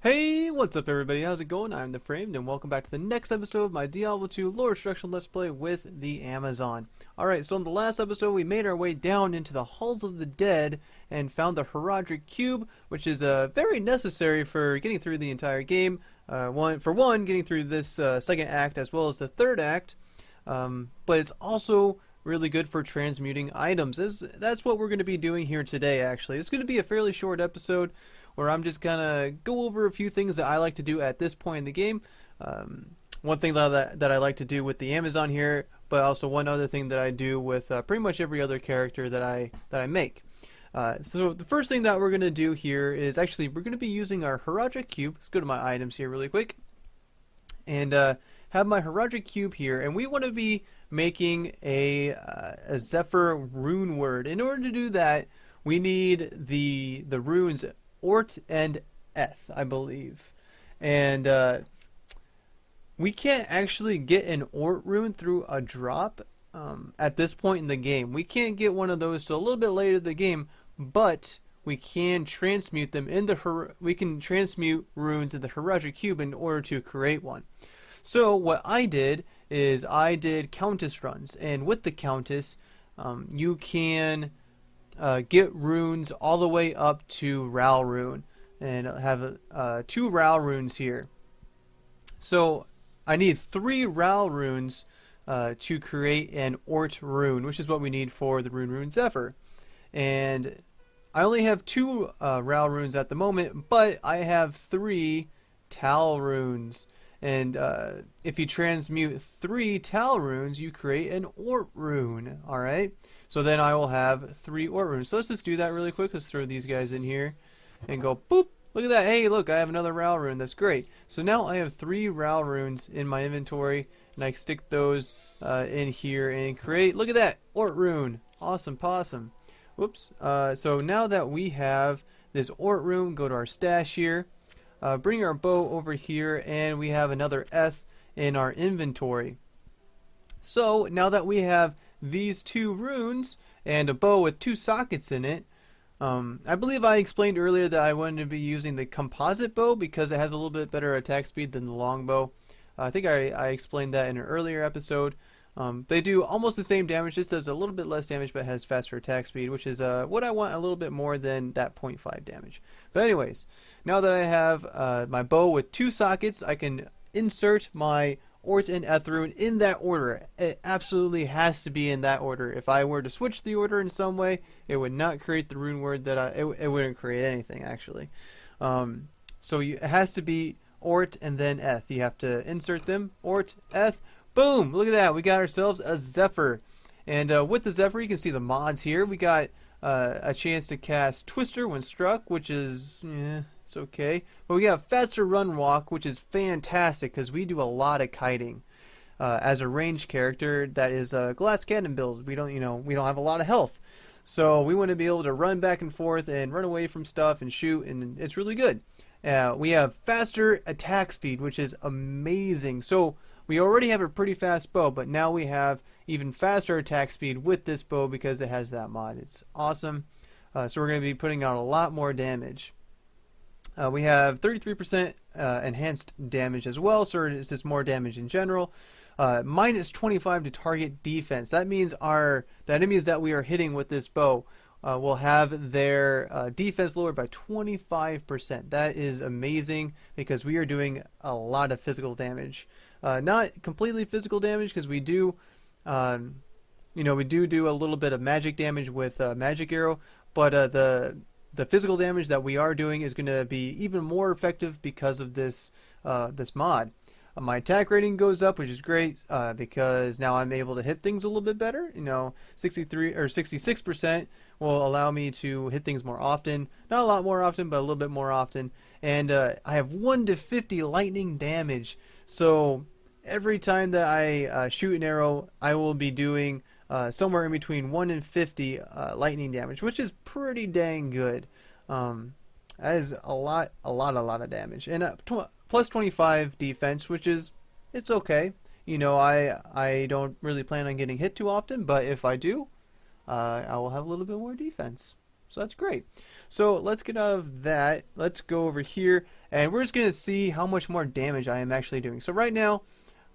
Hey, what's up everybody? How's it going? I'm the Framed and welcome back to the next episode of my Diablo 2 lore extraction let's play with the Amazon. Alright, so in the last episode we made our way down into the Halls of the Dead and found the Horadric Cube, which is very necessary for getting through the entire game. Getting through this second act as well as the third act, but it's also really good for transmuting items. That's what we're going to be doing here today actually. It's going to be a fairly short episode where I'm just gonna go over a few things that I like to do at this point in the game. One thing that I like to do with the Amazon here, but also one other thing that I do with pretty much every other character that I make. So the first thing that we're gonna do here is actually we're gonna be using our Horadric Cube. Let's go to my items here really quick, and have my Horadric Cube here, and we want to be making a Zephyr Runeword. In order to do that, we need the runes Ort and Eth, I believe. And we can't actually get an Ort rune through a drop at this point in the game. We can't get one of those till a little bit later in the game, but we can transmute them in we can transmute runes in the Horadric Cube in order to create one. So what I did is I did Countess runs, and with the Countess, you can get runes all the way up to Ral rune, and have 2 Ral runes here. So I need 3 Ral runes to create an Ort rune, which is what we need for the Runeword Zephyr. And I only have 2 Ral runes at the moment, but I have 3 Tal runes. And if you transmute 3 Tal runes, you create an Ort rune. Alright? So then I will have 3 Ort runes. So let's just do that really quick. Let's throw these guys in here and go boop. Look at that. Hey, look, I have another Ral rune. That's great. So now I have 3 Ral runes in my inventory, and I can stick those in here and create. Look at that. Ort rune. Awesome possum. Whoops. So now that we have this Ort rune, go to our stash here. Bring our bow over here, and we have another Eth in our inventory. So now that we have these 2 runes and a bow with 2 sockets in it, I believe I explained earlier that I wanted to be using the composite bow because it has a little bit better attack speed than the longbow. I think I explained that in an earlier episode. They do almost the same damage, just does a little bit less damage but has faster attack speed, which is what I want a little bit more than that 0.5 damage. But anyways, now that I have my bow with 2 sockets, I can insert my Ort and Eth rune in that order. It absolutely has to be in that order. If I were to switch the order in some way, it would not create the rune word that it wouldn't create anything actually. So it has to be Ort and then Eth. You have to insert them. Ort, Eth. Boom! Look at that. We got ourselves a Zephyr. And with the Zephyr, you can see the mods here. We got a chance to cast Twister when struck, which is, it's okay. But we got faster run walk, which is fantastic because we do a lot of kiting. As a ranged character that is a glass cannon build, we don't have a lot of health. So we want to be able to run back and forth and run away from stuff and shoot, and it's really good. We have faster attack speed, which is amazing. So we already have a pretty fast bow, but now we have even faster attack speed with this bow because it has that mod. It's awesome. So we're going to be putting out a lot more damage. We have 33% enhanced damage as well, so it's just more damage in general. Minus 25 to target defense. That means the enemies that we are hitting with this bow will have their defense lowered by 25%. That is amazing because we are doing a lot of physical damage. Not completely physical damage because we do, we do a little bit of magic damage with magic arrow, but the physical damage that we are doing is going to be even more effective because of this mod. My attack rating goes up, which is great because now I'm able to hit things a little bit better. 63 or 66% will allow me to hit things more often. Not a lot more often, but a little bit more often. And I have 1 to 50 lightning damage. So every time that I shoot an arrow, I will be doing somewhere in between 1 and 50 lightning damage, which is pretty dang good. That is a lot of damage. And plus 25 defense, which is, it's okay. I don't really plan on getting hit too often, but if I do, I will have a little bit more defense. So that's great. So let's get out of that. Let's go over here. and we're just going to see how much more damage I am actually doing. So right now,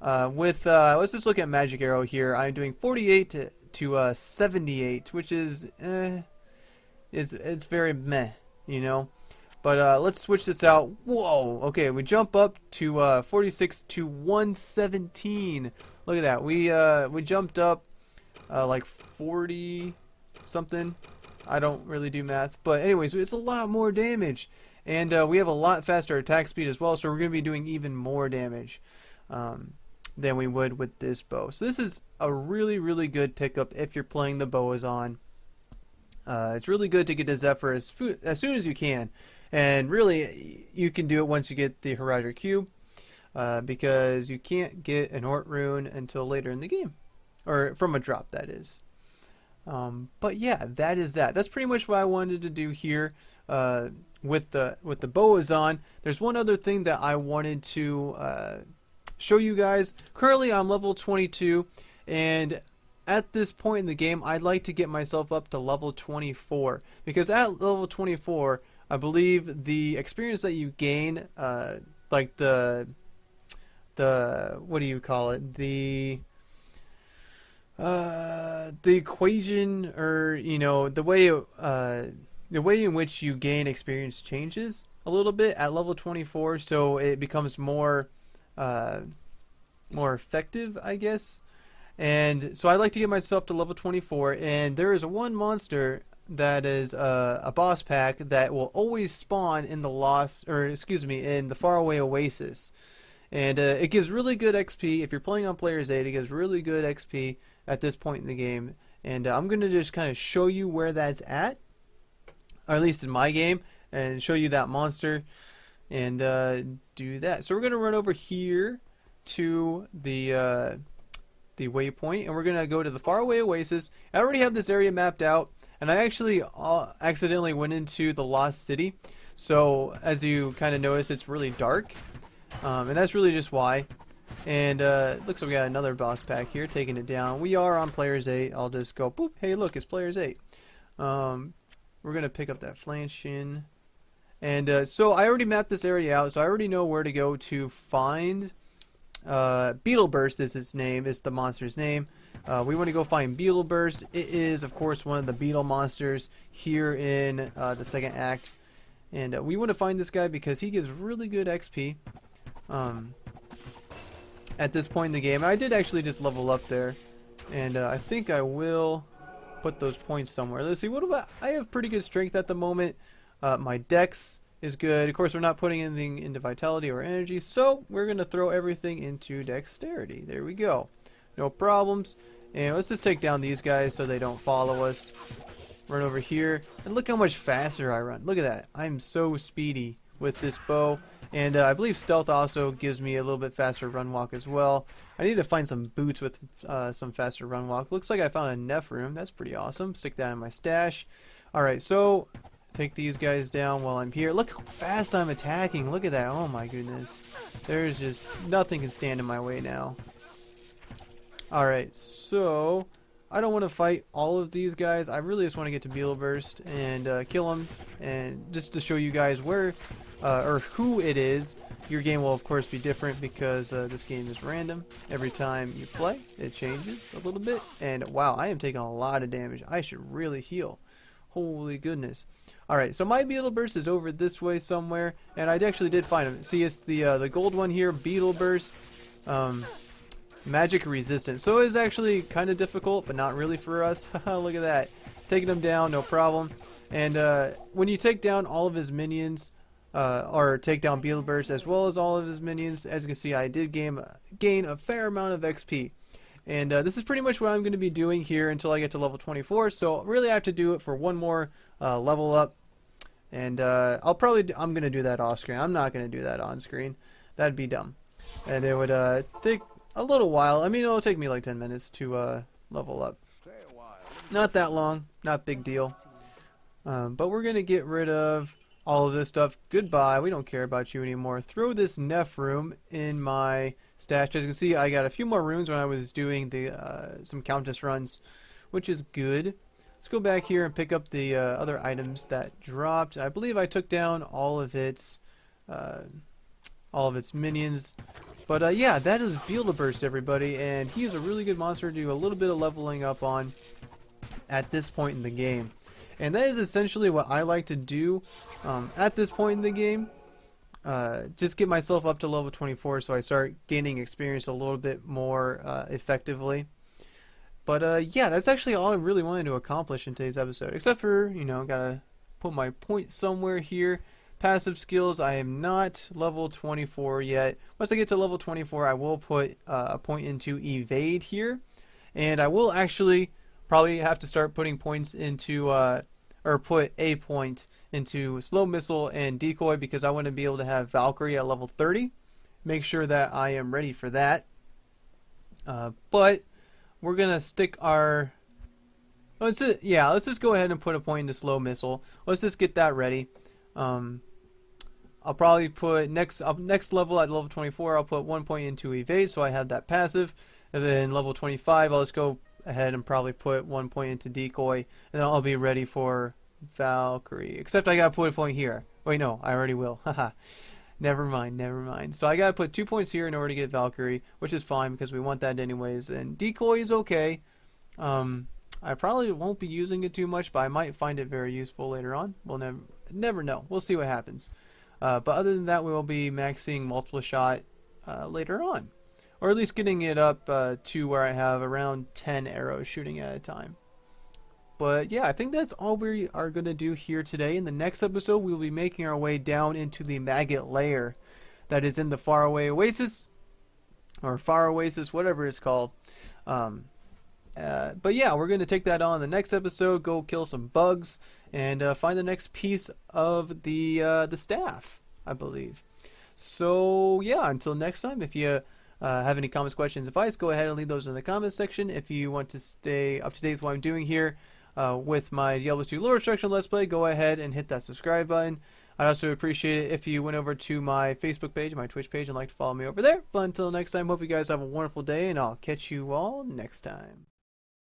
let's just look at Magic Arrow here. I'm doing 48 to 78, which is, it's very meh, you know. But let's switch this out. Whoa! Okay, we jump up to 46 to 117. Look at that. We jumped up like 40 something. I don't really do math, but anyways, it's a lot more damage, and we have a lot faster attack speed as well. So we're going to be doing even more damage than we would with this bow. So this is a really, really good pickup if you're playing the Bowazon. It's really good to get a Zephyr as soon as you can. And really, you can do it once you get the Horadric Cube, because you can't get an Ort Rune until later in the game. Or from a drop, that is. But yeah, that is that. That's pretty much what I wanted to do here with the Bowazon. There's one other thing that I wanted to show you guys. Currently, I'm level 22, and at this point in the game, I'd like to get myself up to level 24. Because at level 24... I believe the experience that you gain, like the what do you call it? The equation, or you know, the way in which you gain experience changes a little bit at level 24, so it becomes more effective, I guess. And so I like to get myself to level 24, and there is one monster that is a boss pack that will always spawn in the in the Faraway Oasis, and it gives really good XP if you're playing on Player's 8. It gives really good XP at this point in the game, and I'm gonna just kind of show you where that's at, or at least in my game, and show you that monster, and do that. So we're gonna run over here to the waypoint, and we're gonna go to the Faraway Oasis. I already have this area mapped out. And I actually accidentally went into the Lost City, so as you kind of notice, it's really dark, and that's really just why. And looks like we got another boss pack here, taking it down. We are on Player's 8. I'll just go, boop, hey look, it's Player's 8. We're going to pick up that Flanchin. And so I already mapped this area out, so I already know where to go to find Beetleburst is its name, is the monster's name. We want to go find Beetleburst. It is, of course, one of the beetle monsters here in the second act. And we want to find this guy because he gives really good XP at this point in the game. I did actually just level up there. And I think I will put those points somewhere. Let's see, what about... I have pretty good strength at the moment. My dex is good. Of course, we're not putting anything into vitality or energy, so we're going to throw everything into dexterity. There we go. No problems. And let's just take down these guys so they don't follow us. Run over here. And look how much faster I run. Look at that. I'm so speedy with this bow. And I believe stealth also gives me a little bit faster run walk as well. I need to find some boots with some faster run walk. Looks like I found a Neph room. That's pretty awesome. Stick that in my stash. Alright, so take these guys down while I'm here. Look how fast I'm attacking. Look at that. Oh my goodness. There's just nothing can stand in my way now. Alright, so I don't want to fight all of these guys. I really just want to get to Beetleburst and kill him. And just to show you guys where or who it is. Your game will of course be different because this game is random. Every time you play, it changes a little bit. And wow, I am taking a lot of damage. I should really heal. Holy goodness. Alright, so my Beetleburst is over this way somewhere. And I actually did find him. See, it's the gold one here, Beetleburst. Magic resistant. So it's actually kind of difficult, but not really for us. Look at that. Taking him down, no problem. And when you take down all of his minions, or take down Beetleburst as well as all of his minions, as you can see, I did gain a fair amount of XP. And this is pretty much what I'm going to be doing here until I get to level 24. So really I have to do it for one more level up. And I'm going to do that off screen. I'm not going to do that on screen. That'd be dumb. And it would take a little while. I mean, it'll take me like 10 minutes to level up. Not that long. Not big deal. But we're going to get rid of all of this stuff. Goodbye. We don't care about you anymore. Throw this Neph room in my stash. As you can see, I got a few more runes when I was doing the some Countess runs, which is good. Let's go back here and pick up the other items that dropped. I believe I took down all of its all of its minions. But yeah, that is Beetleburst, everybody, and he's a really good monster to do a little bit of leveling up on at this point in the game. And that is essentially what I like to do at this point in the game. Just get myself up to level 24 so I start gaining experience a little bit more effectively. But yeah, that's actually all I really wanted to accomplish in today's episode. Except for, you know, gotta put my point somewhere here. Passive skills, I am not level 24 yet. Once I get to level 24, I will put a point into evade here. And I will actually probably have to start putting points into, or put a point into slow missile and decoy, because I want to be able to have Valkyrie at level 30. Make sure that I am ready for that. But we're going to stick our... let's just go ahead and put a point into slow missile. Let's just get that ready. I'll probably put next level at level 24, I'll put 1 point into evade, so I have that passive. And then level 25, I'll just go ahead and probably put 1 point into decoy, and then I'll be ready for Valkyrie. Except I gotta put a point here. Wait, no, I already will. Haha. Never mind. So I gotta put 2 points here in order to get Valkyrie, which is fine because we want that anyways. And decoy is okay. I probably won't be using it too much, but I might find it very useful later on. We'll never know. We'll see what happens. But other than that, we will be maxing multiple shot later on. Or at least getting it up to where I have around 10 arrows shooting at a time. But yeah, I think that's all we are going to do here today. In the next episode, we will be making our way down into the maggot lair that is in the Far Oasis. Or Far Oasis, whatever it's called. But yeah, we're going to take that on in the next episode, go kill some bugs, and find the next piece of the staff, I believe. So yeah, until next time, if you have any comments, questions, advice, go ahead and leave those in the comments section. If you want to stay up to date with what I'm doing here with my Diablo 2 lore instruction Let's Play, go ahead and hit that subscribe button. I'd also appreciate it if you went over to my Facebook page, my Twitch page, and like to follow me over there. But until next time, hope you guys have a wonderful day, and I'll catch you all next time.